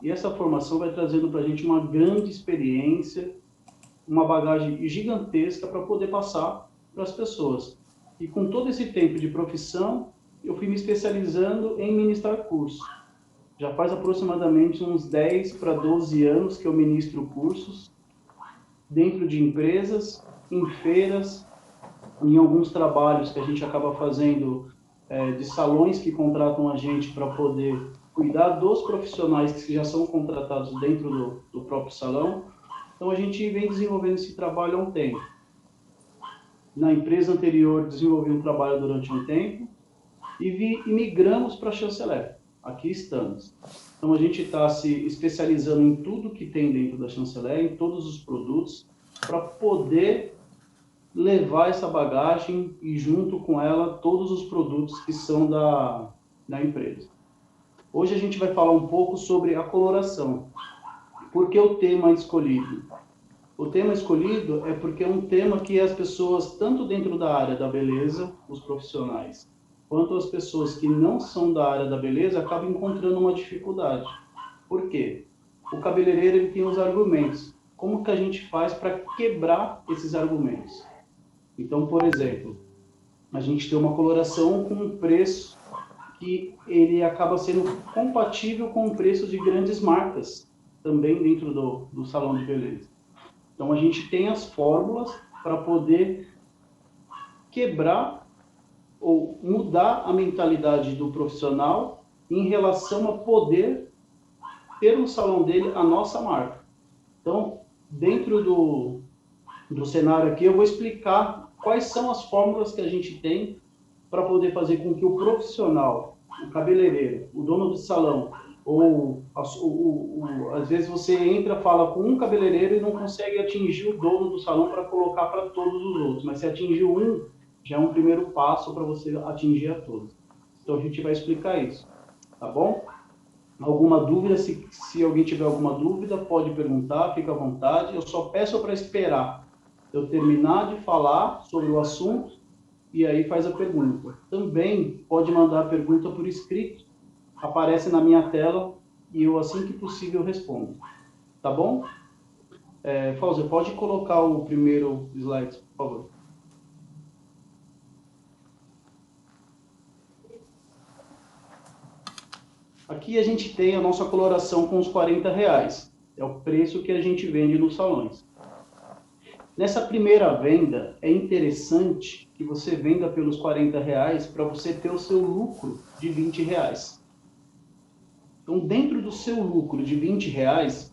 E essa formação vai trazendo para a gente uma grande experiência, uma bagagem gigantesca para poder passar para as pessoas. E com todo esse tempo de profissão, eu fui me especializando em ministrar cursos. Já faz aproximadamente uns 10 para 12 anos que eu ministro cursos dentro de empresas, em feiras, em alguns trabalhos que a gente acaba fazendo de salões que contratam a gente para poder cuidar dos profissionais que já são contratados dentro do próprio salão. Então, a gente vem desenvolvendo esse trabalho há um tempo. Na empresa anterior, desenvolvi um trabalho durante um tempo e migramos para a Chanceler. Aqui estamos. Então, a gente está se especializando em tudo que tem dentro da Chanceler, em todos os produtos, para poder levar essa bagagem e, junto com ela, todos os produtos que são da empresa. Hoje a gente vai falar um pouco sobre a coloração. Por que o tema escolhido? O tema escolhido é porque é um tema que as pessoas, tanto dentro da área da beleza, os profissionais, quanto as pessoas que não são da área da beleza, acabam encontrando uma dificuldade. Por quê? O cabeleireiro ele tem os argumentos. Como que a gente faz para quebrar esses argumentos? Então, por exemplo, a gente tem uma coloração com um preço que ele acaba sendo compatível com o preço de grandes marcas, também dentro do salão de beleza. Então, a gente tem as fórmulas para poder quebrar ou mudar a mentalidade do profissional em relação a poder ter no salão dele a nossa marca. Então, dentro do cenário aqui, eu vou explicar quais são as fórmulas que a gente tem para poder fazer com que o profissional, o cabeleireiro, o dono do salão, ou às vezes você entra, fala com um cabeleireiro e não consegue atingir o dono do salão para colocar para todos os outros, mas se atingiu um, já é um primeiro passo para você atingir a todos. Então a gente vai explicar isso, tá bom? Alguma dúvida, se alguém tiver alguma dúvida, pode perguntar, fica à vontade. Eu só peço para esperar eu terminar de falar sobre o assunto e aí faz a pergunta. Também pode mandar a pergunta por escrito, aparece na minha tela e eu, assim que possível, respondo. Tá bom? Fauzi, pode colocar o primeiro slide, por favor. Aqui a gente tem a nossa coloração com os R$40. É o preço que a gente vende nos salões. Nessa primeira venda, é interessante que você venda pelos R$40 para você ter o seu lucro de R$20. Então, dentro do seu lucro de R$20,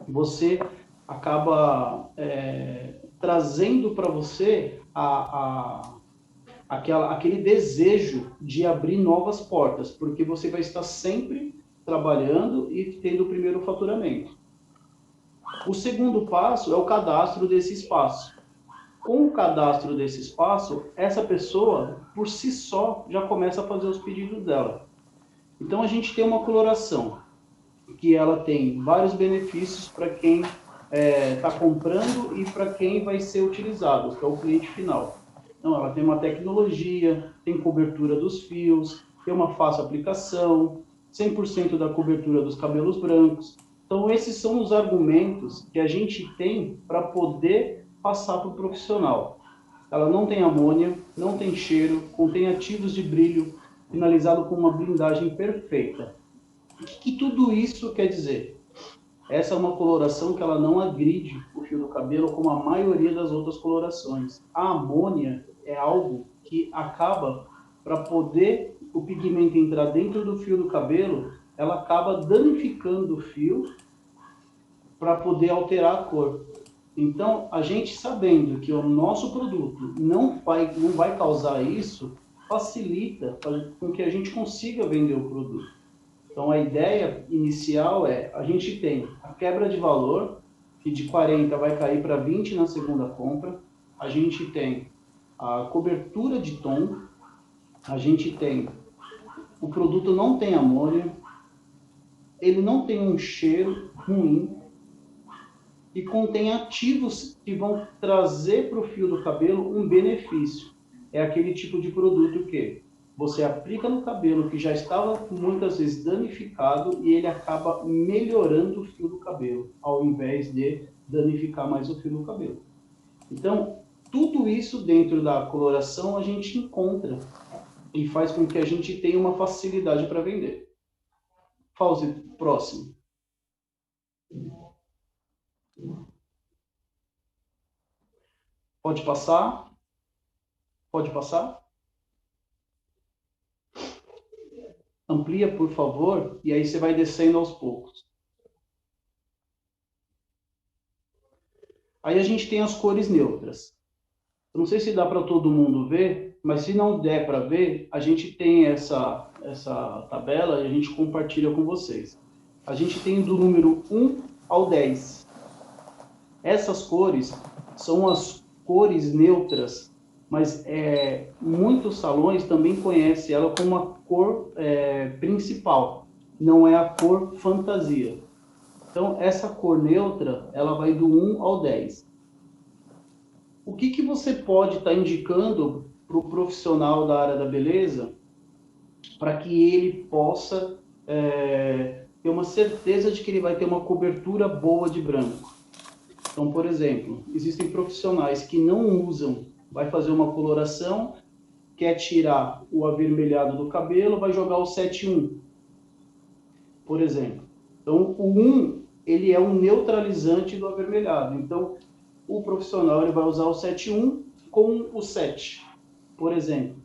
você acaba trazendo para você aquele desejo de abrir novas portas, porque você vai estar sempre trabalhando e tendo o primeiro faturamento. O segundo passo é o cadastro desse espaço. Com o cadastro desse espaço, essa pessoa, por si só, já começa a fazer os pedidos dela. Então, a gente tem uma coloração que ela tem vários benefícios para quem está comprando e para quem vai ser utilizado, que é o cliente final. Então, ela tem uma tecnologia, tem cobertura dos fios, tem uma fácil aplicação, 100% da cobertura dos cabelos brancos. Então, esses são os argumentos que a gente tem para poder passar para o profissional. Ela não tem amônia, não tem cheiro, contém ativos de brilho, finalizado com uma blindagem perfeita. O que tudo isso quer dizer? Essa é uma coloração que ela não agride o fio do cabelo como a maioria das outras colorações. A amônia é algo que acaba, para poder o pigmento entrar dentro do fio do cabelo, ela acaba danificando o fio para poder alterar a cor. Então, a gente sabendo que o nosso produto não vai causar isso, facilita com que a gente consiga vender o produto. Então, a ideia inicial é, a gente tem a quebra de valor, que de 40 vai cair para 20 na segunda compra. A gente tem a cobertura de tom. A gente tem, o produto não tem amônia, ele não tem um cheiro ruim e contém ativos que vão trazer para o fio do cabelo um benefício. É aquele tipo de produto que você aplica no cabelo que já estava muitas vezes danificado e ele acaba melhorando o fio do cabelo, ao invés de danificar mais o fio do cabelo. Então, tudo isso dentro da coloração a gente encontra e faz com que a gente tenha uma facilidade para vender. Fauzi, próximo. Pode passar? Pode passar? Amplia, por favor, e aí você vai descendo aos poucos. Aí a gente tem as cores neutras. Eu não sei se dá para todo mundo ver, mas se não der para ver, a gente tem essa tabela e a gente compartilha com vocês. A gente tem do número 1 ao 10. Essas cores são as cores neutras, mas muitos salões também conhecem ela como a cor principal, não é a cor fantasia. Então, essa cor neutra, ela vai do 1 ao 10. O que você pode estar indicando para o profissional da área da beleza para que ele possa ter uma certeza de que ele vai ter uma cobertura boa de branco? Então, por exemplo, existem profissionais que não usam, vai fazer uma coloração, quer tirar o avermelhado do cabelo, vai jogar o 7-1, por exemplo. Então, o 1, ele é um neutralizante do avermelhado. Então, o profissional ele vai usar o 7-1 com o 7, por exemplo.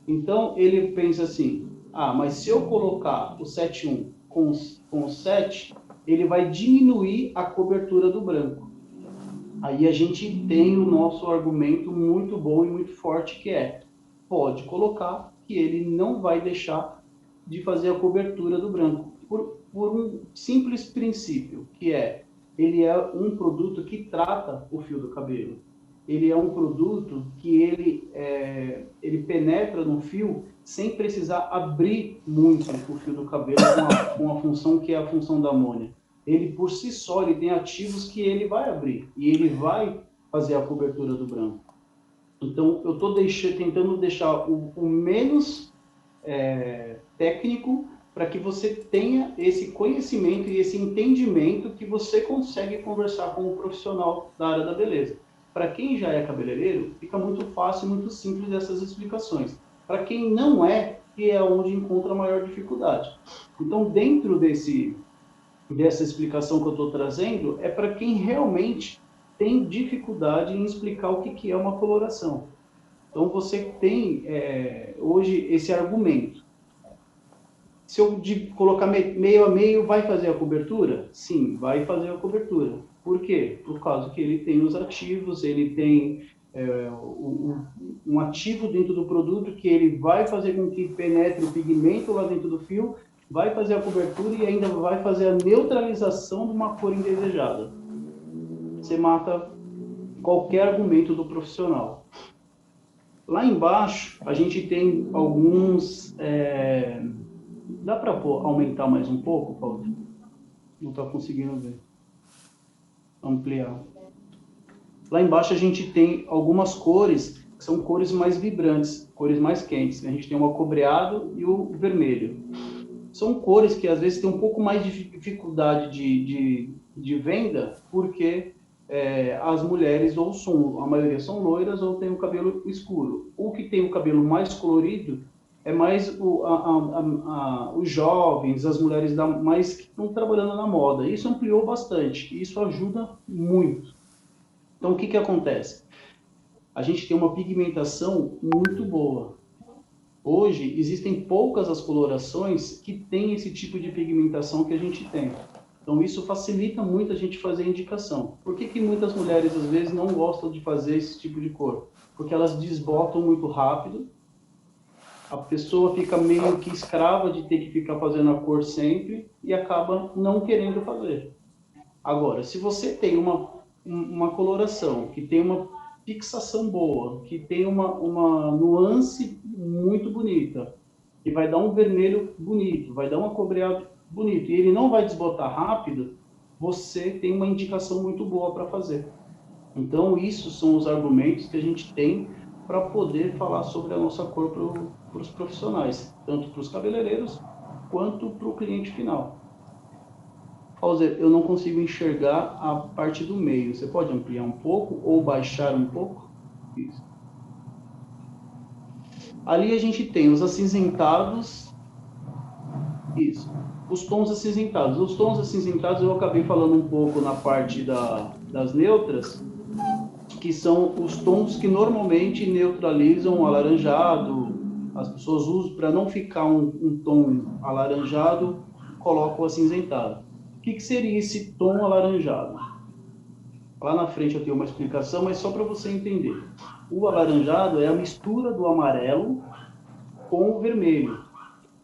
Então, ele pensa assim, mas se eu colocar o 7-1 com o 7, ele vai diminuir a cobertura do branco. Aí a gente tem o nosso argumento muito bom e muito forte, que pode colocar que ele não vai deixar de fazer a cobertura do branco, por um simples princípio, que ele é um produto que trata o fio do cabelo. Ele é um produto que ele penetra no fio sem precisar abrir muito o fio do cabelo com a função que é a função da amônia. Ele, por si só, ele tem ativos que ele vai abrir e ele vai fazer a cobertura do branco. Então, eu estou tentando deixar o menos técnico para que você tenha esse conhecimento e esse entendimento que você consegue conversar com o profissional da área da beleza. Para quem já é cabeleireiro, fica muito fácil, muito simples essas explicações. Para quem não é, que é onde encontra a maior dificuldade. Então, dentro dessa explicação que eu estou trazendo, é para quem realmente tem dificuldade em explicar o que é uma coloração. Então, você tem hoje esse argumento. Se eu colocar meio a meio, vai fazer a cobertura? Sim, vai fazer a cobertura. Por quê? Por causa que ele tem os ativos, ele tem um ativo dentro do produto que ele vai fazer com que penetre o pigmento lá dentro do fio, vai fazer a cobertura e ainda vai fazer a neutralização de uma cor indesejada. Você mata qualquer argumento do profissional. Lá embaixo, a gente tem alguns... Dá para aumentar mais um pouco, Paulo? Não está conseguindo ver. Ampliar. Lá embaixo a gente tem algumas cores, que são cores mais vibrantes, cores mais quentes. A gente tem o acobreado e o vermelho. São cores que às vezes têm um pouco mais de dificuldade de venda, porque as mulheres a maioria são loiras ou tem o cabelo escuro. O que tem o cabelo mais colorido é mais os jovens, as mulheres mais que estão trabalhando na moda. Isso ampliou bastante, e isso ajuda muito. Então, o que acontece? A gente tem uma pigmentação muito boa. Hoje, existem poucas as colorações que têm esse tipo de pigmentação que a gente tem. Então, isso facilita muito a gente fazer a indicação. Por que muitas mulheres, às vezes, não gostam de fazer esse tipo de cor? Porque elas desbotam muito rápido, a pessoa fica meio que escrava de ter que ficar fazendo a cor sempre e acaba não querendo fazer. Agora, se você tem uma coloração que tem uma fixação boa, que tem uma nuance muito bonita, que vai dar um vermelho bonito, vai dar um acobreado bonito, e ele não vai desbotar rápido, você tem uma indicação muito boa para fazer. Então, isso são os argumentos que a gente tem para poder falar sobre a nossa cor para o para os profissionais, tanto para os cabeleireiros quanto para o cliente final. Fauser, eu não consigo enxergar a parte do meio. Você pode ampliar um pouco ou baixar um pouco? Isso. Ali a gente tem os acinzentados. Isso. Os tons acinzentados. Os tons acinzentados eu acabei falando um pouco na parte das neutras, que são os tons que normalmente neutralizam o alaranjado. As pessoas usam para não ficar um tom alaranjado, colocam o acinzentado. O que seria esse tom alaranjado? Lá na frente eu tenho uma explicação, mas só para você entender. O alaranjado é a mistura do amarelo com o vermelho.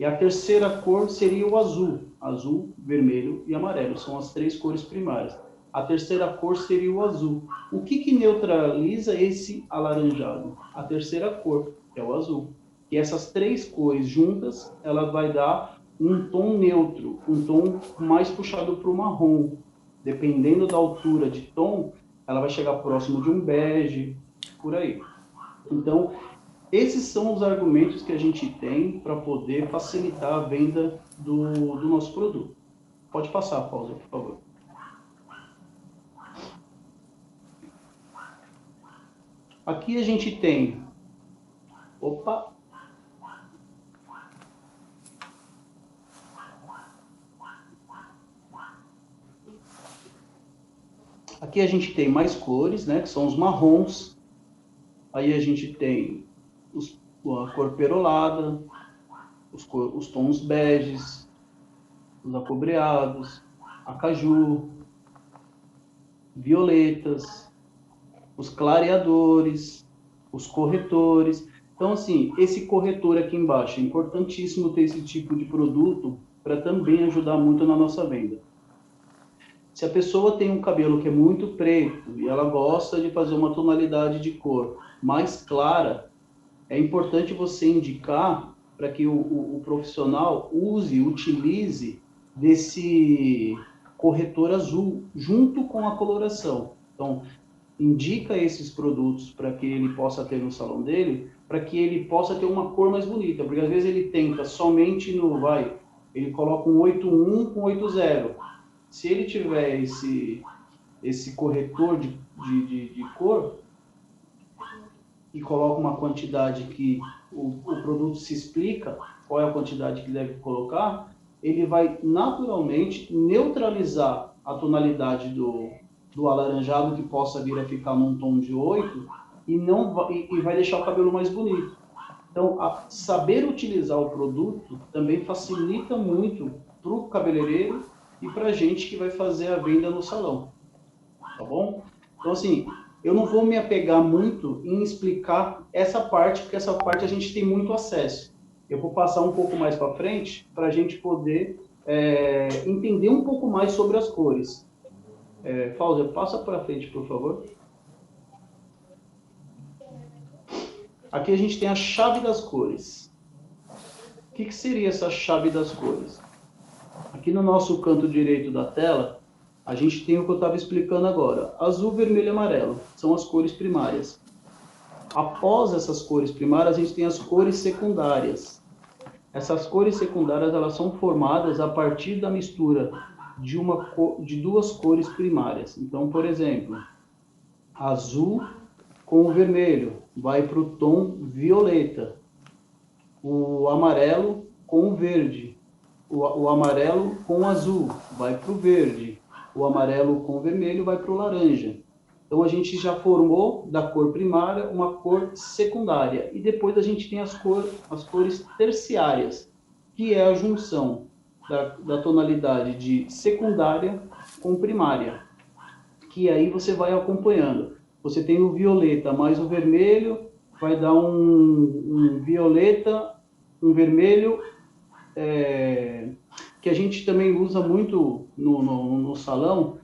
E a terceira cor seria o azul. Azul, vermelho e amarelo. São as três cores primárias. A terceira cor seria o azul. O que neutraliza esse alaranjado? A terceira cor, que é o azul. E essas três cores juntas, ela vai dar um tom neutro, um tom mais puxado para o marrom. Dependendo da altura de tom, ela vai chegar próximo de um bege, por aí. Então, esses são os argumentos que a gente tem para poder facilitar a venda do nosso produto. Pode passar, Paulo, por favor. Aqui a gente tem... Opa! Aqui a gente tem mais cores, né, que são os marrons. Aí a gente tem a cor perolada, os tons beges, os acobreados, acaju, violetas, os clareadores, os corretores. Então, assim, esse corretor aqui embaixo, é importantíssimo ter esse tipo de produto para também ajudar muito na nossa venda. Se a pessoa tem um cabelo que é muito preto e ela gosta de fazer uma tonalidade de cor mais clara, é importante você indicar para que o profissional utilize desse corretor azul junto com a coloração. Então, indica esses produtos para que ele possa ter no salão dele, para que ele possa ter uma cor mais bonita, porque às vezes ele tenta somente ele coloca um 81 com 80. Se ele tiver esse corretor de cor e coloca uma quantidade que o produto se explica, qual é a quantidade que deve colocar, ele vai naturalmente neutralizar a tonalidade do alaranjado que possa vir a ficar num tom de 8 e vai deixar o cabelo mais bonito. Então, saber utilizar o produto também facilita muito para o cabeleireiro e para a gente que vai fazer a venda no salão, tá bom? Então, assim, eu não vou me apegar muito em explicar essa parte, porque essa parte a gente tem muito acesso. Eu vou passar um pouco mais para frente para a gente poder entender um pouco mais sobre as cores. Fauser, passa para frente, por favor. Aqui a gente tem a chave das cores. O que seria essa chave das cores? Aqui no nosso canto direito da tela, a gente tem o que eu estava explicando agora. Azul, vermelho e amarelo são as cores primárias. Após essas cores primárias, a gente tem as cores secundárias. Essas cores secundárias elas são formadas a partir da mistura de duas cores primárias. Então, por exemplo, azul com o vermelho vai para o tom violeta. O amarelo com o verde. O amarelo com o azul vai para o verde. O amarelo com o vermelho vai para o laranja. Então, a gente já formou da cor primária uma cor secundária. E depois a gente tem as cores terciárias, que é a junção da tonalidade de secundária com primária. Que aí você vai acompanhando. Você tem o violeta mais o vermelho, vai dar um violeta, um vermelho, que a gente também usa muito no salão,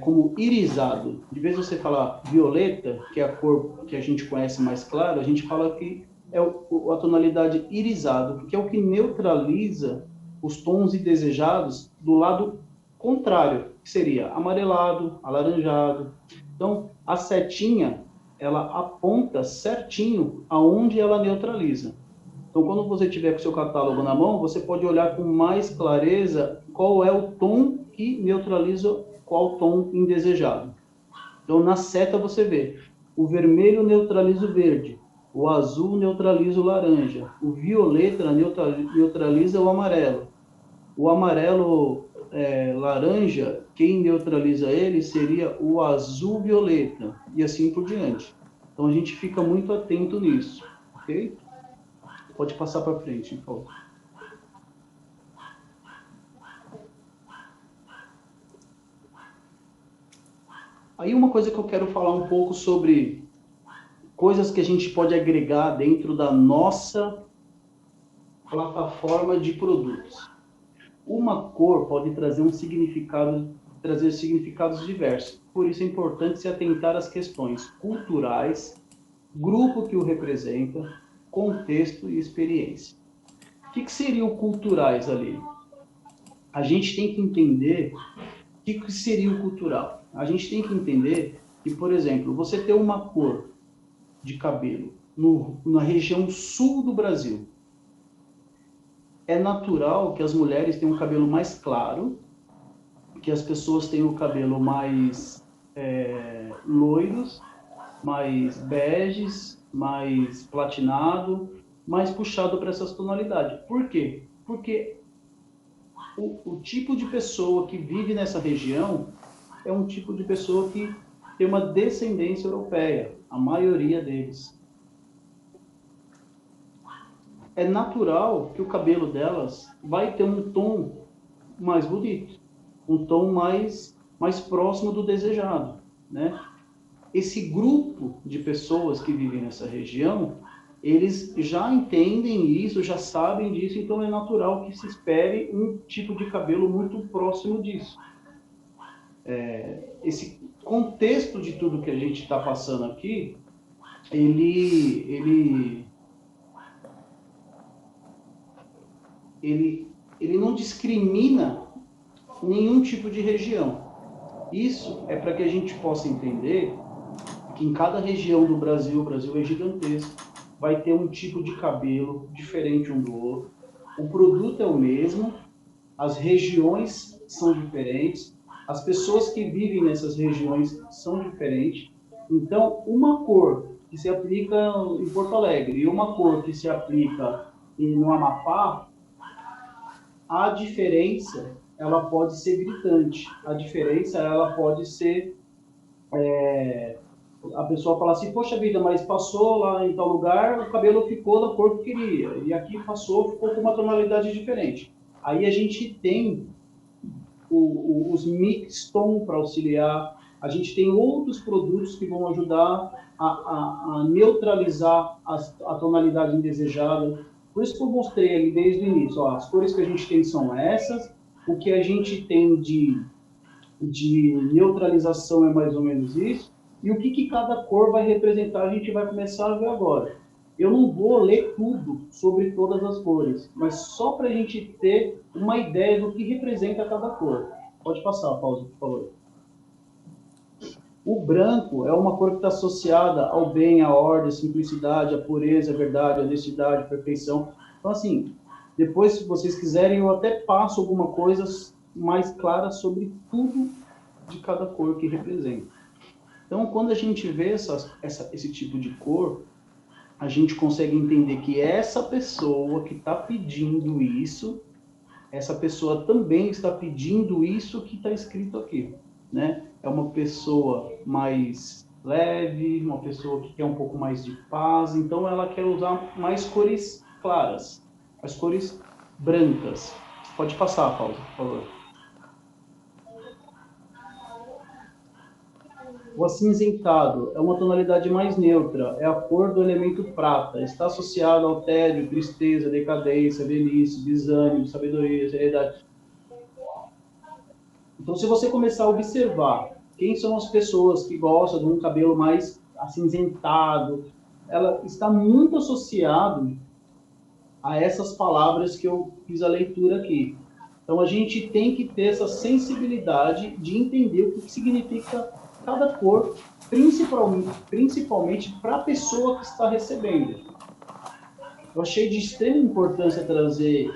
como irisado. De vez você falar violeta, que é a cor que a gente conhece mais clara, a gente fala que é a tonalidade irisado, que é o que neutraliza os tons indesejados do lado contrário, que seria amarelado, alaranjado. Então, a setinha, ela aponta certinho aonde ela neutraliza. Então, quando você tiver com o seu catálogo na mão, você pode olhar com mais clareza qual é o tom que neutraliza qual tom indesejado. Então, na seta você vê, o vermelho neutraliza o verde, o azul neutraliza o laranja, o violeta neutraliza o amarelo. O amarelo laranja, quem neutraliza ele seria o azul violeta, e assim por diante. Então, a gente fica muito atento nisso, ok? Pode passar para frente, por favor. Aí uma coisa que eu quero falar um pouco sobre coisas que a gente pode agregar dentro da nossa plataforma de produtos. Uma cor pode trazer trazer significados diversos. Por isso é importante se atentar às questões culturais, grupo que o representa, contexto e experiência. O que seriam culturais ali? A gente tem que entender o que seria o cultural. A gente tem que entender que, por exemplo, você ter uma cor de cabelo na região sul do Brasil, é natural que as mulheres tenham o cabelo mais claro, que as pessoas tenham o cabelo mais loiros, mais beges, mais platinado, mais puxado para essas tonalidades. Por quê? Porque o tipo de pessoa que vive nessa região é um tipo de pessoa que tem uma descendência europeia, a maioria deles. É natural que o cabelo delas vai ter um tom mais bonito, um tom mais próximo do desejado, né? Esse grupo de pessoas que vivem nessa região, eles já entendem isso, já sabem disso, então é natural que se espere um tipo de cabelo muito próximo disso. Esse contexto de tudo que a gente está passando aqui, ele não discrimina nenhum tipo de região. Isso é para que a gente possa entender que em cada região do Brasil, o Brasil é gigantesco, vai ter um tipo de cabelo diferente um do outro. O produto é o mesmo, as regiões são diferentes, as pessoas que vivem nessas regiões são diferentes. Então, uma cor que se aplica em Porto Alegre e uma cor que se aplica no Amapá, a diferença ela pode ser gritante. A diferença ela pode ser a pessoa fala assim, poxa vida, mas passou lá em tal lugar, o cabelo ficou da cor que queria, e aqui passou, ficou com uma tonalidade diferente. Aí a gente tem os mix tom para auxiliar, a gente tem outros produtos que vão ajudar a neutralizar a tonalidade indesejada. Por isso que eu mostrei ali desde o início, ó, as cores que a gente tem são essas, o que a gente tem de neutralização é mais ou menos isso, e o que cada cor vai representar a gente vai começar a ver agora. Eu não vou ler tudo sobre todas as cores, mas só para a gente ter uma ideia do que representa cada cor. Pode passar, Paulo, por favor. O branco é uma cor que está associada ao bem, à ordem, à simplicidade, à pureza, à verdade, à honestidade, à perfeição. Então, assim, depois, se vocês quiserem, eu até passo alguma coisa mais clara sobre tudo de cada cor que representa. Então, quando a gente vê esse tipo de cor, a gente consegue entender que essa pessoa que está pedindo isso, essa pessoa também está pedindo isso que está escrito aqui, né? É uma pessoa mais leve, uma pessoa que quer um pouco mais de paz, então ela quer usar mais cores claras, as cores brancas. Pode passar, Paulo, por favor. O acinzentado é uma tonalidade mais neutra, é a cor do elemento prata, está associado ao tédio, tristeza, decadência, velhice, desânimo, sabedoria, seriedade. Então, se você começar a observar quem são as pessoas que gostam de um cabelo mais acinzentado, ela está muito associado a essas palavras que eu fiz a leitura aqui. Então, a gente tem que ter essa sensibilidade de entender o que significa cada cor, principalmente para a pessoa que está recebendo. Eu achei de extrema importância trazer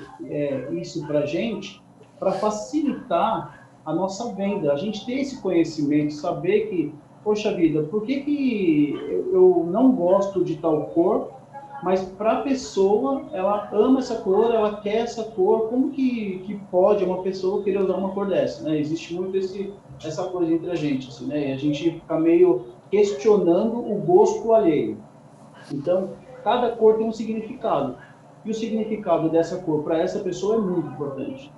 isso para a gente, para facilitar a nossa venda. A gente ter esse conhecimento, saber que, poxa vida, por que, que eu não gosto de tal cor, mas para a pessoa, ela ama essa cor, ela quer essa cor, como que pode uma pessoa querer usar uma cor dessa? Né? Existe muito essa coisa entre a gente, assim, né? E a gente fica meio questionando o gosto alheio. Então, cada cor tem um significado. E o significado dessa cor para essa pessoa é muito importante.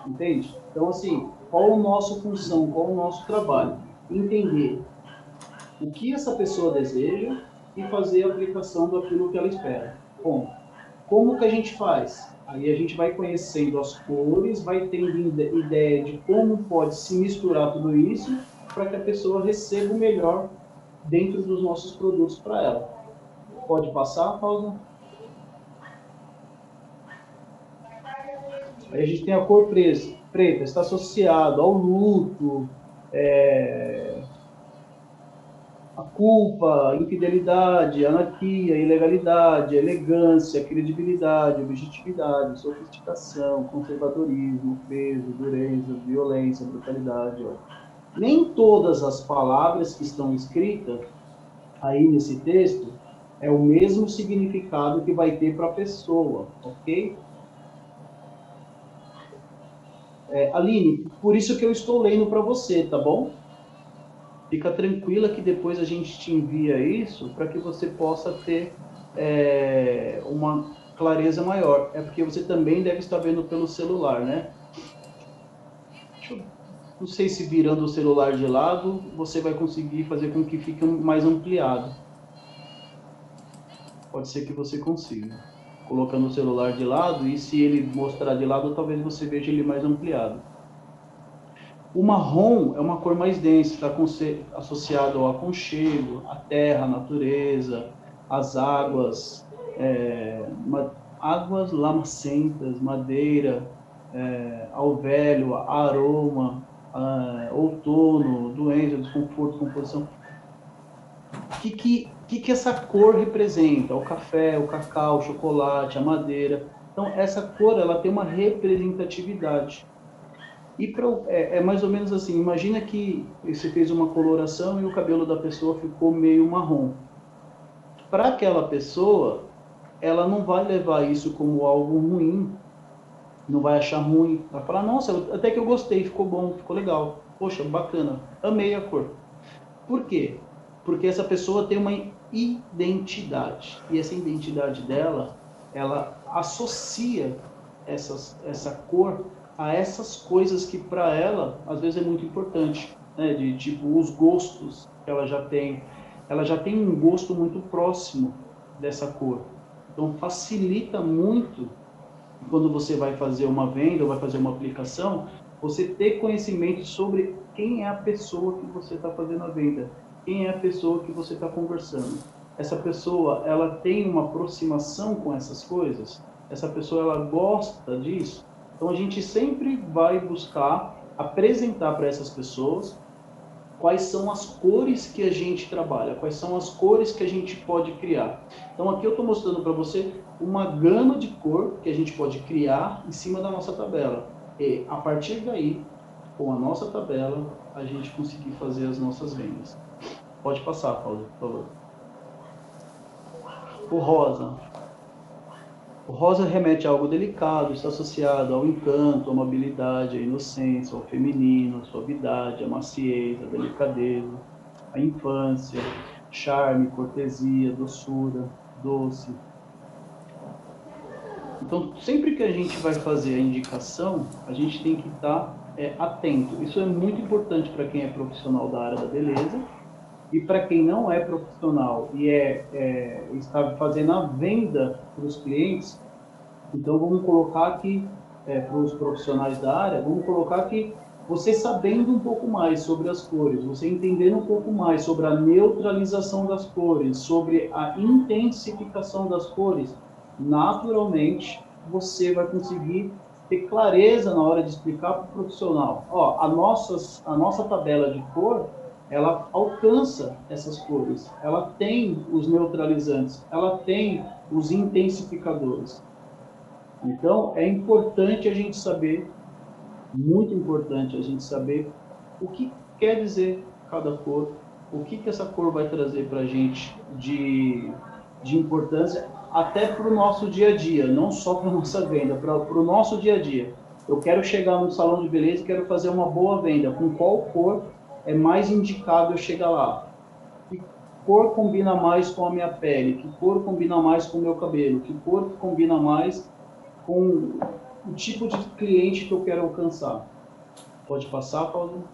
Entende? Então, assim, qual a nossa função, qual o nosso trabalho? Entender o que essa pessoa deseja e fazer a aplicação daquilo que ela espera. Bom, como que a gente faz? Aí a gente vai conhecendo as cores, vai tendo ideia de como pode se misturar tudo isso para que a pessoa receba o melhor dentro dos nossos produtos para ela. Pode passar, pausa? Aí a gente tem a cor preta, está associado ao luto, a culpa, a infidelidade, a anarquia, a ilegalidade, a elegância, a credibilidade, a objetividade, a sofisticação, conservadorismo, peso, dureza, violência, brutalidade. Ó. Nem todas as palavras que estão escritas aí nesse texto é o mesmo significado que vai ter para a pessoa, ok? Aline, por isso que eu estou lendo para você, tá bom? Fica tranquila que depois a gente te envia isso para que você possa ter uma clareza maior. É porque você também deve estar vendo pelo celular, né? Não sei se virando o celular de lado, você vai conseguir fazer com que fique mais ampliado. Pode ser que você consiga. Colocando o celular de lado, e se ele mostrar de lado, talvez você veja ele mais ampliado. O marrom é uma cor mais densa, está associado ao aconchego, à terra, à natureza, às águas, águas lamacentas, madeira, ao velho, aroma, outono, doença, desconforto, composição. O que essa cor representa? O café, o cacau, o chocolate, a madeira. Então, essa cor ela tem uma representatividade. E mais ou menos assim, imagina que você fez uma coloração e o cabelo da pessoa ficou meio marrom. Para aquela pessoa, ela não vai levar isso como algo ruim, não vai achar ruim, vai falar, nossa, até que eu gostei, ficou bom, ficou legal, poxa, bacana, amei a cor. Por quê? Porque essa pessoa tem uma identidade, e essa identidade dela, ela associa essa cor a essas coisas que para ela às vezes é muito importante, né? De tipo os gostos que ela já tem um gosto muito próximo dessa cor, então facilita muito quando você vai fazer uma venda ou vai fazer uma aplicação, você ter conhecimento sobre quem é a pessoa que você está fazendo a venda, quem é a pessoa que você está conversando. Essa pessoa, ela tem uma aproximação com essas coisas? Essa pessoa, ela gosta disso? Então, a gente sempre vai buscar apresentar para essas pessoas quais são as cores que a gente trabalha, quais são as cores que a gente pode criar. Então aqui eu estou mostrando para você uma gama de cor que a gente pode criar em cima da nossa tabela. E a partir daí, com a nossa tabela, a gente conseguir fazer as nossas vendas. Pode passar, Paulo, por favor. O rosa. O rosa remete a algo delicado, está associado ao encanto, à amabilidade, à inocência, ao feminino, à suavidade, à maciez, à delicadeza, à infância, charme, cortesia, doçura, doce. Então, sempre que a gente vai fazer a indicação, a gente tem que estar atento. Isso é muito importante para quem é profissional da área da beleza e para quem não é profissional e está fazendo a venda para os clientes. Então, vamos colocar aqui, para os profissionais da área, vamos colocar aqui, você sabendo um pouco mais sobre as cores, você entendendo um pouco mais sobre a neutralização das cores, sobre a intensificação das cores, naturalmente, você vai conseguir ter clareza na hora de explicar para o profissional. Ó, a nossa tabela de cor, ela alcança essas cores, ela tem os neutralizantes, ela tem os intensificadores. Então, é importante a gente saber, muito importante a gente saber o que quer dizer cada cor, o que essa cor vai trazer para a gente de importância, até para o nosso dia a dia, não só para a nossa venda, para o nosso dia a dia. Eu quero chegar no salão de beleza e quero fazer uma boa venda. Com qual cor é mais indicado eu chegar lá? Que cor combina mais com a minha pele? Que cor combina mais com o meu cabelo? Que cor combina mais com o tipo de cliente que eu quero alcançar? Pode passar, Paulo?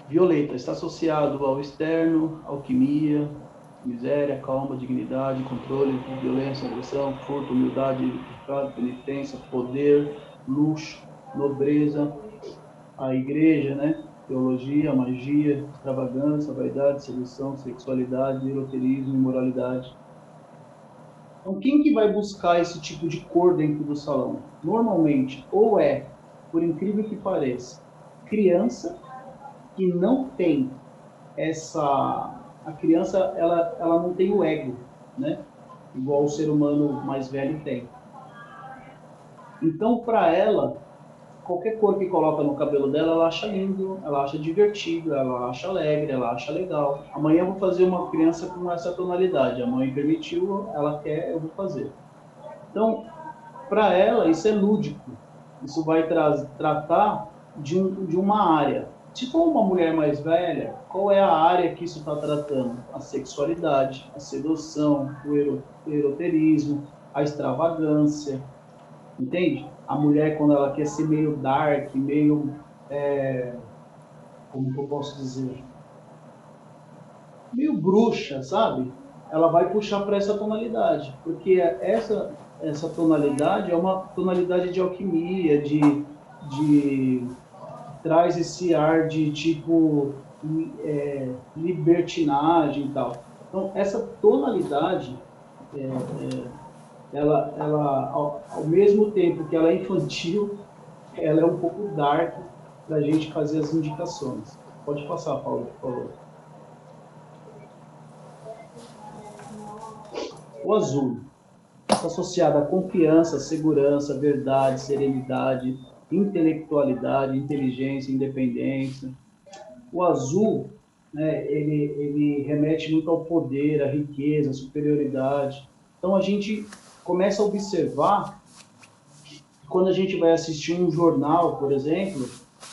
Violeta está associado ao externo, alquimia, miséria, calma, dignidade, controle, violência, agressão, furto, humildade, pecado, penitência, poder, luxo, nobreza, a igreja, né? Teologia, magia, extravagância, vaidade, sedução, sexualidade, eroterismo, imoralidade. Então, quem que vai buscar esse tipo de cor dentro do salão? Normalmente, ou é, por incrível que pareça, criança que não tem essa... A criança, ela não tem o ego, né? Igual o ser humano mais velho tem. Então, para ela, qualquer cor que coloca no cabelo dela, ela acha lindo, ela acha divertido, ela acha alegre, ela acha legal. Amanhã eu vou fazer uma criança com essa tonalidade. A mãe permitiu, ela quer, eu vou fazer. Então, para ela, isso é lúdico. Isso vai tratar de uma área. Se for uma mulher mais velha, qual é a área que isso está tratando? A sexualidade, a sedução, o eroterismo, a extravagância, entende? A mulher, quando ela quer ser meio dark, meio, como que eu posso dizer? Meio bruxa, sabe? Ela vai puxar para essa tonalidade, porque essa tonalidade é uma tonalidade de alquimia, de traz esse ar de tipo libertinagem e tal. Então, essa tonalidade, ela ao mesmo tempo que ela é infantil, ela é um pouco dark para a gente fazer as indicações. Pode passar, Paulo, por favor. O azul está associado à confiança, segurança, verdade, serenidade, intelectualidade, inteligência, independência. O azul, né, ele remete muito ao poder, à riqueza, à superioridade. Então a gente começa a observar que quando a gente vai assistir um jornal, por exemplo,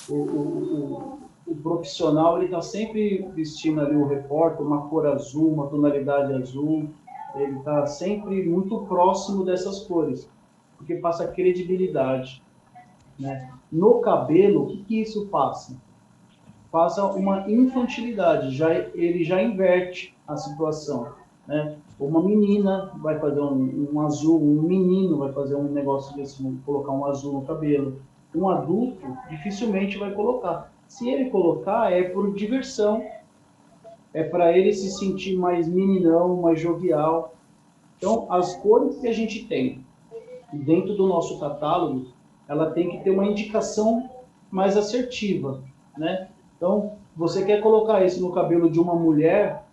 o profissional ele está sempre vestindo ali o repórter uma cor azul, uma tonalidade azul. Ele está sempre muito próximo dessas cores, porque passa credibilidade, né? No cabelo, o que isso passa? Passa uma infantilidade, ele já inverte a situação, né? Uma menina vai fazer um azul, um menino vai fazer um negócio desse, colocar um azul no cabelo. Um adulto dificilmente vai colocar. Se ele colocar, é por diversão, é para ele se sentir mais meninão, mais jovial. Então, as cores que a gente tem dentro do nosso catálogo, ela tem que ter uma indicação mais assertiva, né? Então, você quer colocar isso no cabelo de uma mulher,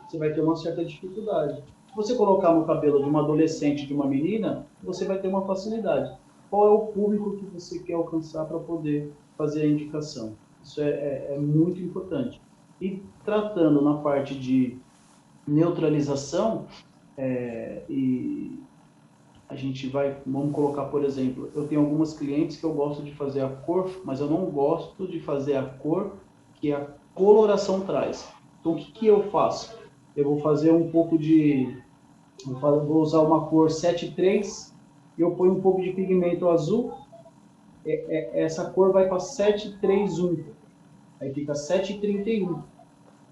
você vai ter uma certa dificuldade. Se você colocar no cabelo de uma adolescente, de uma menina, você vai ter uma facilidade. Qual é o público que você quer alcançar para poder fazer a indicação? Isso é muito importante. E tratando na parte de neutralização, e a gente vamos colocar, por exemplo, eu tenho algumas clientes que eu gosto de fazer a cor, mas eu não gosto de fazer a cor que a coloração traz. Então, o que eu faço? Eu vou fazer um pouco vou usar uma cor 7,3, e eu ponho um pouco de pigmento azul, essa cor vai para 7,3,1, aí fica 7,31.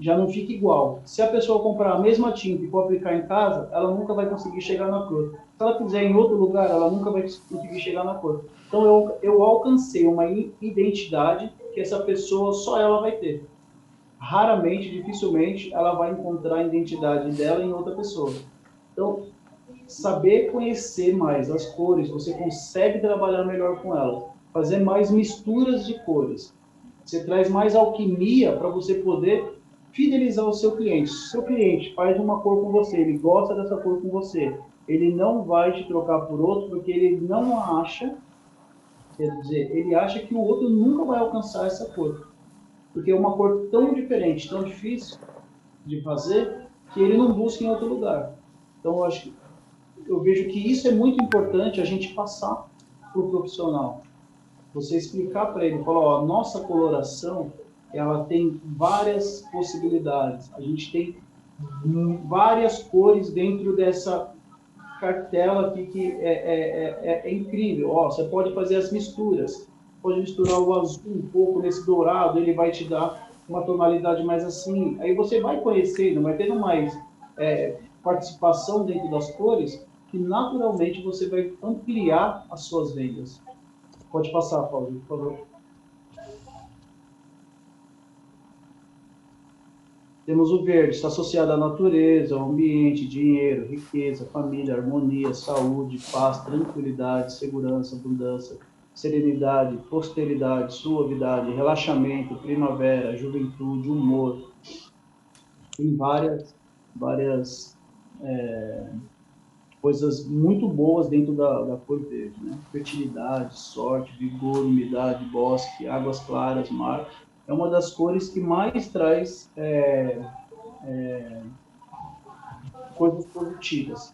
Já não fica igual. Se a pessoa comprar a mesma tinta e for aplicar em casa, ela nunca vai conseguir chegar na cor. Se ela fizer em outro lugar, ela nunca vai conseguir chegar na cor. Então, eu alcancei uma identidade que essa pessoa, só ela vai ter. Raramente, dificilmente, ela vai encontrar a identidade dela em outra pessoa. Então, saber conhecer mais as cores, você consegue trabalhar melhor com elas. fazer mais misturas de cores. Você traz mais alquimia para você poder fidelizar o seu cliente. Se o seu cliente faz uma cor com você, ele gosta dessa cor com você, ele não vai te trocar por outro, porque ele não acha, quer dizer, ele acha que o outro nunca vai alcançar essa cor. Porque é uma cor tão diferente, tão difícil de fazer, que ele não busca em outro lugar. Então, eu vejo que isso é muito importante a gente passar para o profissional. Você explicar para ele, falar, ó, a nossa coloração, ela tem várias possibilidades. A gente tem várias cores dentro dessa cartela aqui que é incrível. Ó, você pode fazer as misturas. Pode misturar o azul um pouco nesse dourado, ele vai te dar uma tonalidade mais assim. Aí você vai conhecendo, vai tendo mais participação dentro das cores, que naturalmente você vai ampliar as suas vendas. Pode passar, Paulo, por favor. Temos o verde, está associado à natureza, ao ambiente, dinheiro, riqueza, família, harmonia, saúde, paz, tranquilidade, segurança, abundância, serenidade, posteridade, suavidade, relaxamento, primavera, juventude, humor. Tem várias coisas muito boas dentro da cor verde, né? Fertilidade, sorte, vigor, umidade, bosque, águas claras, mar. É uma das cores que mais traz coisas positivas.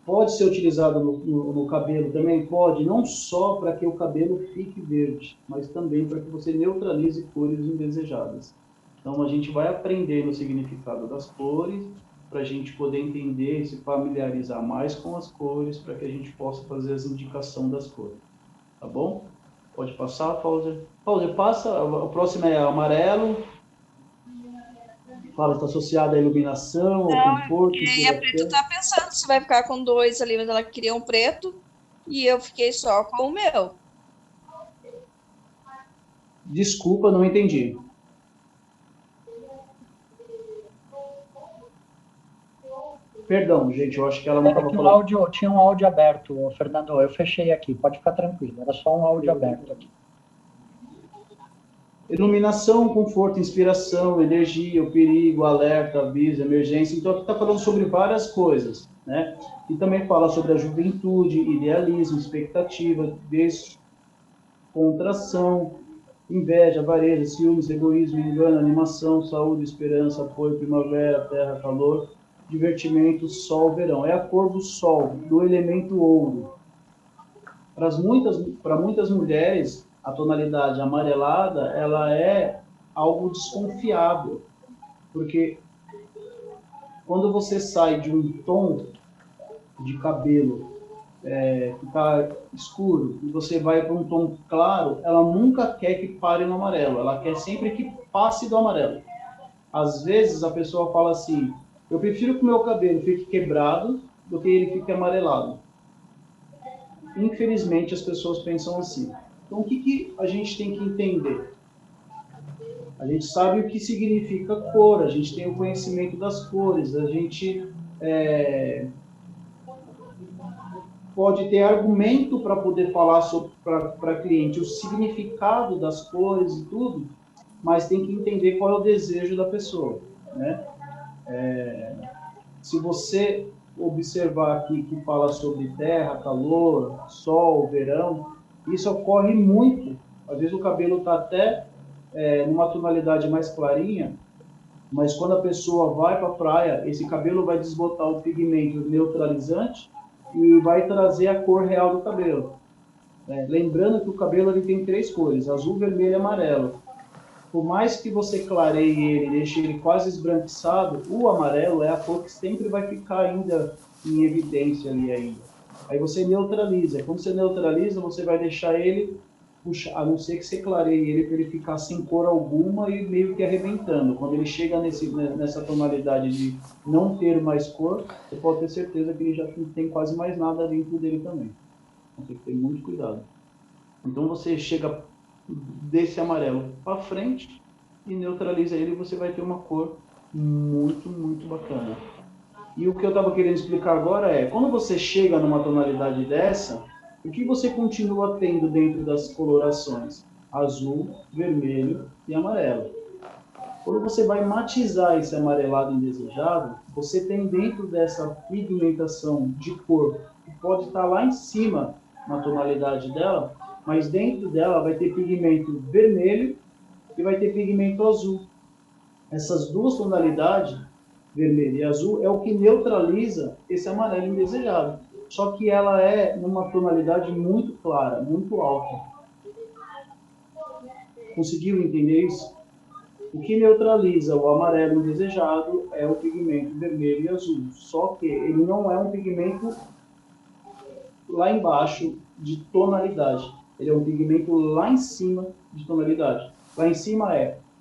Pode ser utilizado no cabelo também? Pode, não só para que o cabelo fique verde, mas também para que você neutralize cores indesejadas. Então, a gente vai aprender o significado das cores, para a gente poder entender e se familiarizar mais com as cores, para que a gente possa fazer as indicações das cores. Tá bom? Pode passar, Fauser. Fauser, passa. O próximo é amarelo. Fala, está associado à iluminação, ao conforto. E a Preto tá pensando se vai ficar com 2 ali, mas ela queria um preto e eu fiquei só com o meu. Desculpa, não entendi. Perdão, gente, eu acho que ela não estava falando. Tinha um áudio aberto, Fernando, eu fechei aqui, pode ficar tranquilo, era só um áudio aberto aqui. Iluminação, conforto, inspiração, energia, o perigo, alerta, aviso, emergência. Então, aqui está falando sobre várias coisas, né? E também fala sobre a juventude, idealismo, expectativa, descontração, inveja, avareza, ciúmes, egoísmo, engano, animação, saúde, esperança, apoio, primavera, terra, calor, divertimento, sol, verão. É a cor do sol, do elemento ouro. Para muitas mulheres, a tonalidade amarelada, ela é algo desconfiável, porque quando você sai de um tom de cabelo que está escuro e você vai para um tom claro, ela nunca quer que pare no amarelo, ela quer sempre que passe do amarelo. Às vezes a pessoa fala assim, eu prefiro que o meu cabelo fique quebrado do que ele fique amarelado. Infelizmente as pessoas pensam assim. Então, o que a gente tem que entender? A gente sabe o que significa cor, a gente tem o conhecimento das cores, a gente pode ter argumento para poder falar para cliente o significado das cores e tudo, mas tem que entender qual é o desejo da pessoa, né? Se você observar aqui que fala sobre terra, calor, sol, verão, isso ocorre muito. Às vezes o cabelo está até numa tonalidade mais clarinha, mas quando a pessoa vai para a praia, esse cabelo vai desbotar o pigmento neutralizante e vai trazer a cor real do cabelo. Lembrando que o cabelo ele tem 3 cores, azul, vermelho e amarelo. Por mais que você clareie ele, deixe ele quase esbranquiçado, o amarelo é a cor que sempre vai ficar ainda em evidência ali ainda. Aí você neutraliza. Quando você neutraliza, você vai deixar ele, a não ser que você clareie ele para ele ficar sem cor alguma e meio que arrebentando. Quando ele chega nessa tonalidade de não ter mais cor, você pode ter certeza que ele já não tem quase mais nada dentro dele também. Então tem que ter muito cuidado. Então você chega desse amarelo para frente e neutraliza ele, você vai ter uma cor muito, muito bacana. E o que eu estava querendo explicar agora é, quando você chega numa tonalidade dessa, O que você continua tendo dentro das colorações? Azul, vermelho e amarelo. Quando você vai matizar esse amarelado indesejado, você tem dentro dessa pigmentação de cor, que pode estar lá em cima na tonalidade dela, mas dentro dela vai ter pigmento vermelho e vai ter pigmento azul. Essas duas tonalidades, vermelho e azul, é o que neutraliza esse amarelo indesejado. Só que ela é numa tonalidade muito clara, muito alta. Conseguiu entender isso? O que neutraliza o amarelo indesejado é o pigmento vermelho e azul. Só que ele não é um pigmento lá embaixo de tonalidade. Ele é um pigmento lá em cima de tonalidade. Lá em cima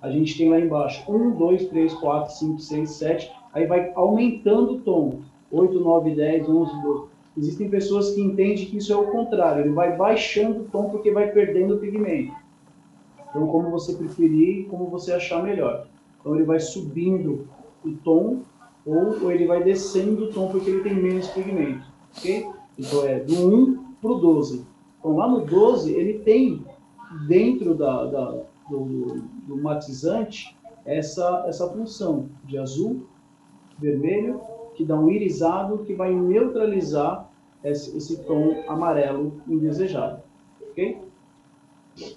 a gente tem lá embaixo 1, 2, 3, 4, 5, 6, 7, aí vai aumentando o tom. 8, 9, 10, 11, 12. Existem pessoas que entendem que isso é o contrário, ele vai baixando o tom porque vai perdendo o pigmento. Então, como você preferir, como você achar melhor. Então, ele vai subindo o tom ou ele vai descendo o tom porque ele tem menos pigmento. Ok? Então, é do 1 para o 12. Então, lá no 12, ele tem, dentro do matizante, essa função de azul, vermelho, que dá um irisado, que vai neutralizar esse tom amarelo indesejado. Ok?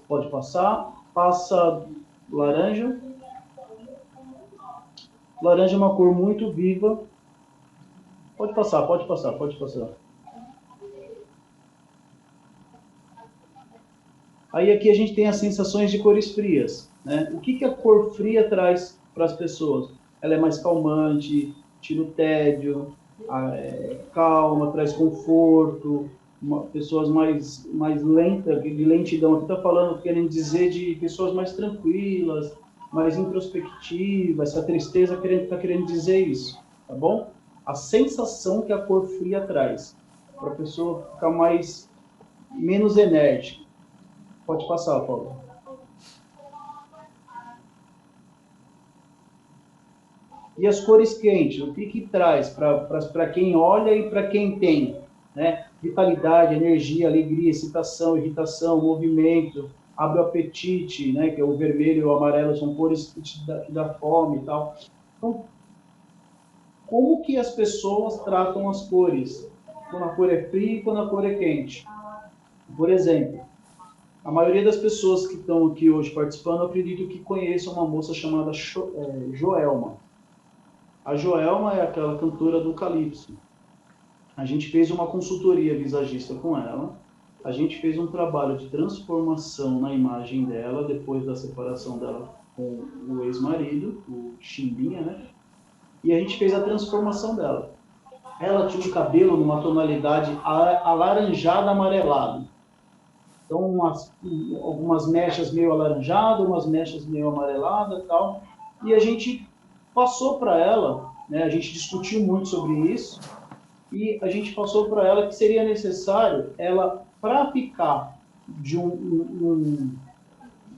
Pode passar. Passa laranja. Laranja é uma cor muito viva. Pode passar, pode passar, pode passar. Aí aqui a gente tem as sensações de cores frias, né? O que a cor fria traz para as pessoas? Ela é mais calmante, tira o tédio, calma, traz conforto, pessoas mais lentas, de lentidão. Aqui está falando, querendo dizer de pessoas mais tranquilas, mais introspectivas. Essa tristeza está querendo dizer isso, tá bom? A sensação que a cor fria traz, para a pessoa ficar menos enérgica. Pode passar, Paulo. E as cores quentes, o que traz para quem olha e para quem tem, né? Vitalidade, energia, alegria, excitação, irritação, movimento, abre o apetite, né? Que é o vermelho e o amarelo, são cores que dá fome e tal. Então, como que as pessoas tratam as cores? Quando a cor é fria e quando a cor é quente. Por exemplo, a maioria das pessoas que estão aqui hoje participando, eu acredito que conheçam uma moça chamada Joelma. A Joelma é aquela cantora do Calypso. A gente fez uma consultoria visagista com ela. A gente fez um trabalho de transformação na imagem dela, depois da separação dela com o ex-marido, o Chimbinha, né? E a gente fez a transformação dela. Ela tinha o cabelo numa tonalidade alaranjada amarelado. Então, algumas mechas meio alaranjadas, umas mechas meio amareladas e tal. E a gente passou para ela, né, a gente discutiu muito sobre isso, e a gente passou para ela que seria necessário ela, para ficar de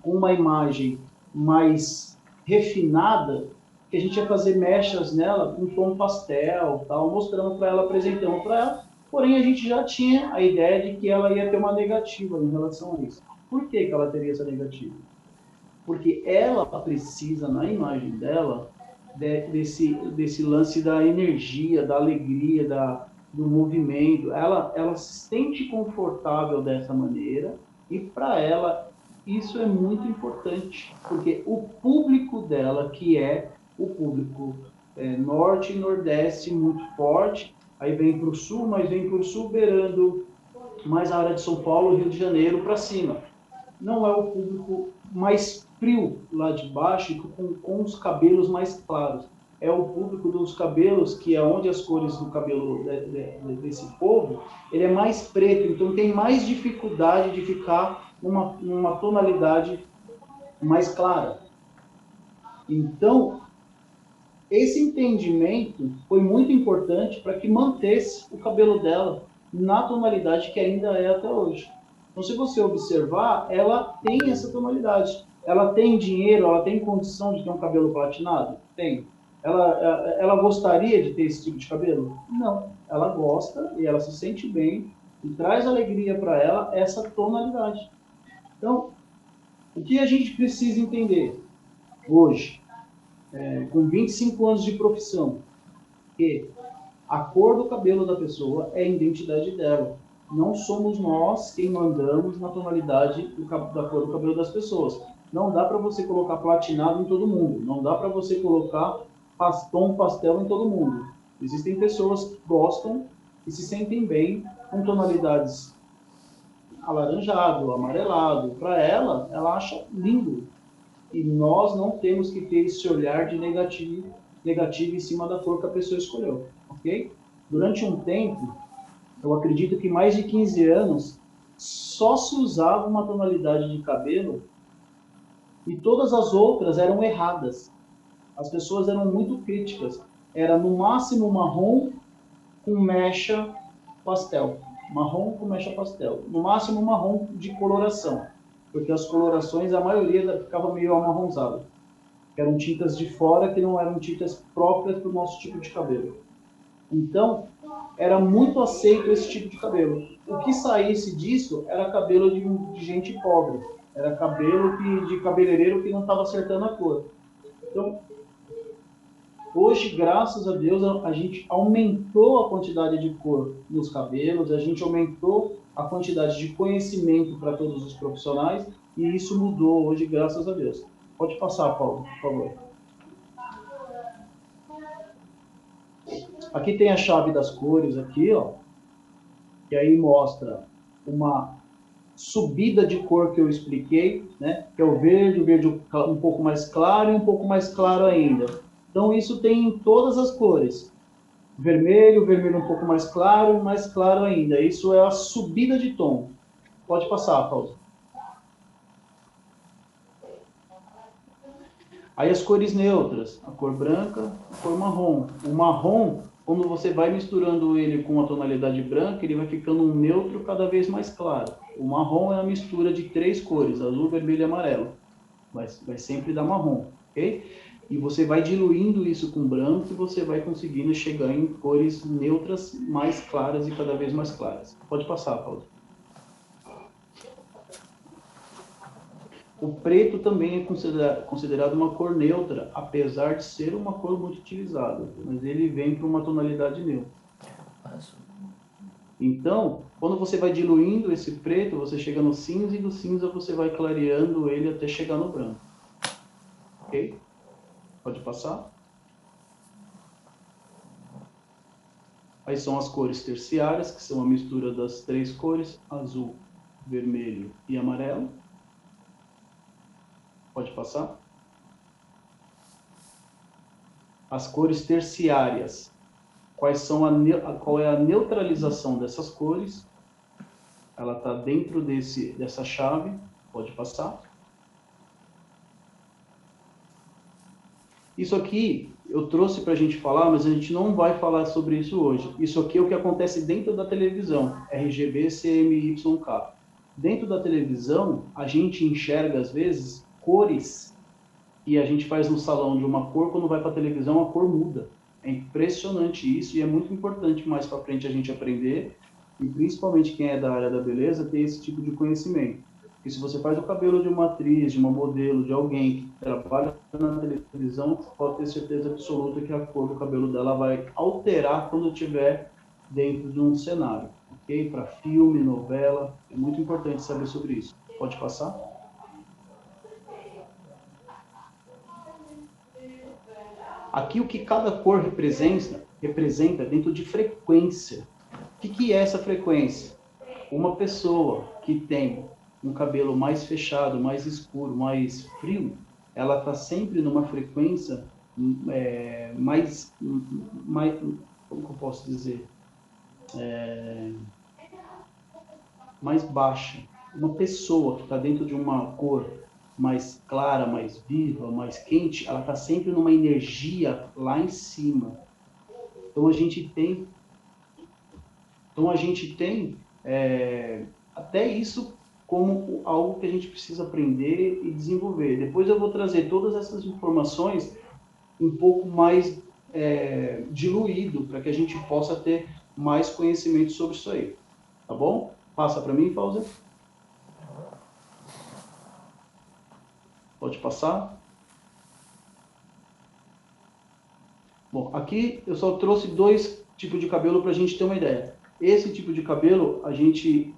uma imagem mais refinada, que a gente ia fazer mechas nela com tom pastel, tal, mostrando para ela, apresentando para ela. Porém, a gente já tinha a ideia de que ela ia ter uma negativa em relação a isso. Por que ela teria essa negativa? Porque ela precisa, na imagem dela, desse lance da energia, da alegria, do movimento. Ela se sente confortável dessa maneira e, para ela, isso é muito importante, porque o público dela, que é o público norte e nordeste muito forte, aí vem para o sul, mas vem para o sul beirando mais a área de São Paulo, Rio de Janeiro para cima. Não é o público mais frio lá de baixo, com os cabelos mais claros. É o público dos cabelos, que é onde as cores do cabelo desse povo, ele é mais preto, então tem mais dificuldade de ficar numa tonalidade mais clara. Então, esse entendimento foi muito importante para que mantesse o cabelo dela na tonalidade que ainda é até hoje. Então, se você observar, ela tem essa tonalidade. Ela tem dinheiro, ela tem condição de ter um cabelo platinado? Tem. Ela gostaria de ter esse tipo de cabelo? Não. Ela gosta e ela se sente bem e traz alegria para ela essa tonalidade. Então, o que a gente precisa entender hoje, com 25 anos de profissão, que a cor do cabelo da pessoa é a identidade dela. Não somos nós quem mandamos na tonalidade da cor do cabelo das pessoas. Não dá para você colocar platinado em todo mundo. Não dá para você colocar tom pastel em todo mundo. Existem pessoas que gostam e se sentem bem com tonalidades alaranjado, amarelado. Para ela, ela acha lindo. E nós não temos que ter esse olhar de negativo em cima da cor que a pessoa escolheu, ok? Durante um tempo, eu acredito que mais de 15 anos, só se usava uma tonalidade de cabelo e todas as outras eram erradas. As pessoas eram muito críticas. Era no máximo marrom com mecha pastel. Marrom com mecha pastel. No máximo marrom de coloração. Porque as colorações, a maioria ficava meio amarronzada. Eram tintas de fora que não eram tintas próprias para o nosso tipo de cabelo. Então, era muito aceito esse tipo de cabelo. O que saísse disso era cabelo de gente pobre. Era cabelo de cabeleireiro que não estava acertando a cor. Então, hoje, graças a Deus, a gente aumentou a quantidade de cor nos cabelos, a gente aumentou a quantidade de conhecimento para todos os profissionais, e isso mudou hoje, graças a Deus. Pode passar, Paulo, por favor. Aqui tem a chave das cores, aqui, ó, que aí mostra uma subida de cor que eu expliquei, né? Que é o verde um pouco mais claro e um pouco mais claro ainda. Então, isso tem em todas as cores. Vermelho um pouco mais claro ainda. Isso é a subida de tom. Pode passar, Paulo. Aí as cores neutras, a cor branca, a cor marrom. O marrom, quando você vai misturando ele com a tonalidade branca, ele vai ficando um neutro cada vez mais claro. O marrom é a mistura de 3 cores, azul, vermelho e amarelo. Vai sempre dar marrom, ok? E você vai diluindo isso com branco e você vai conseguindo chegar em cores neutras mais claras e cada vez mais claras. Pode passar, Paulo. O preto também é considerado uma cor neutra, apesar de ser uma cor muito utilizada, mas ele vem para uma tonalidade neutra. Então, quando você vai diluindo esse preto, você chega no cinza e do cinza você vai clareando ele até chegar no branco. Ok? Pode passar. Aí são as cores terciárias, que são a mistura das 3 cores, azul, vermelho e amarelo. Pode passar. As cores terciárias. Qual é a neutralização dessas cores? Ela está dentro dessa chave. Pode passar. Isso aqui eu trouxe para a gente falar, mas a gente não vai falar sobre isso hoje. Isso aqui é o que acontece dentro da televisão, RGB CMYK. Dentro da televisão, a gente enxerga, às vezes, cores que a gente faz no salão de uma cor, quando vai para a televisão, a cor muda. É impressionante isso e é muito importante mais para frente a gente aprender, e principalmente quem é da área da beleza, ter esse tipo de conhecimento. Porque se você faz o cabelo de uma atriz, de uma modelo, de alguém que trabalha na televisão, pode ter certeza absoluta que a cor do cabelo dela vai alterar quando estiver dentro de um cenário, ok? Para filme, novela, é muito importante saber sobre isso. Pode passar? Aqui o que cada cor representa dentro de frequência. O que é essa frequência? Uma pessoa que tem um cabelo mais fechado, mais escuro, mais frio, ela está sempre numa frequência mais, como que eu posso dizer? Mais baixa. Uma pessoa que está dentro de uma cor mais clara, mais viva, mais quente, ela está sempre numa energia lá em cima. Então a gente tem até isso como algo que a gente precisa aprender e desenvolver. Depois eu vou trazer todas essas informações um pouco mais diluído, para que a gente possa ter mais conhecimento sobre isso aí. tá bom? Passa para mim, Fauser. Pode passar. Bom, aqui eu só trouxe 2 tipos de cabelo para a gente ter uma ideia. Esse tipo de cabelo, a gente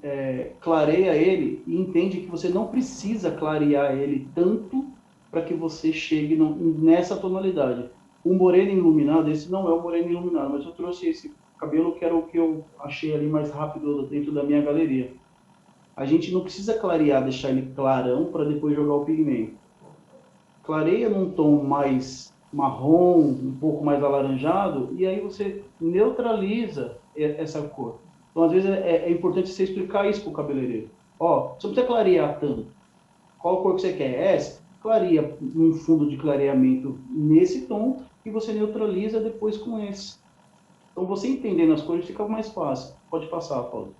clareia ele e entende que você não precisa clarear ele tanto para que você chegue nessa tonalidade. O moreno iluminado, esse não é o moreno iluminado, mas eu trouxe esse cabelo que era o que eu achei ali mais rápido dentro da minha galeria. A gente não precisa clarear, deixar ele clarão para depois jogar o pigmento. Clareia num tom mais marrom, um pouco mais alaranjado, e aí você neutraliza essa cor. Então, às vezes, é importante você explicar isso para o cabeleireiro. Ó, você não precisa clarear tanto. Qual cor que você quer? Essa? Clareia um fundo de clareamento nesse tom e você neutraliza depois com esse. Então, você entendendo as cores fica mais fácil. Pode passar, Paulo.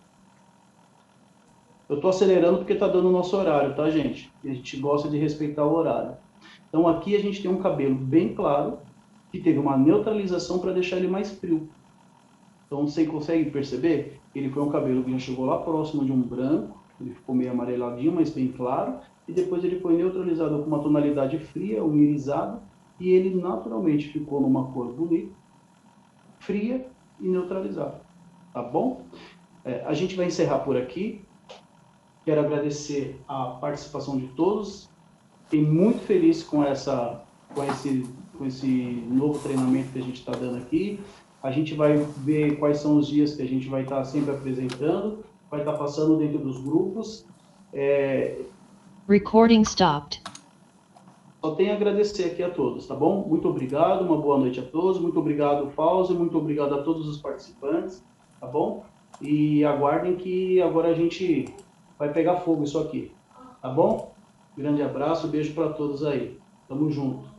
Eu estou acelerando porque está dando o nosso horário, tá, gente? E a gente gosta de respeitar o horário. Então, aqui a gente tem um cabelo bem claro, que teve uma neutralização para deixar ele mais frio. Então, você consegue perceber? Ele foi um cabelo que já chegou lá próximo de um branco, ele ficou meio amareladinho, mas bem claro, e depois ele foi neutralizado com uma tonalidade fria, um irisado, e ele naturalmente ficou numa cor bonita, fria e neutralizada. Tá bom? A gente vai encerrar por aqui. Quero agradecer a participação de todos. Fiquei muito feliz com esse novo treinamento que a gente está dando aqui. A gente vai ver quais são os dias que a gente vai estar sempre apresentando, vai estar passando dentro dos grupos. Recording stopped. Só tenho a agradecer aqui a todos, tá bom? Muito obrigado, uma boa noite a todos. Muito obrigado, Fauzi, muito obrigado a todos os participantes, tá bom? E aguardem que agora a gente vai pegar fogo isso aqui, tá bom? Grande abraço, beijo para todos aí. Tamo junto.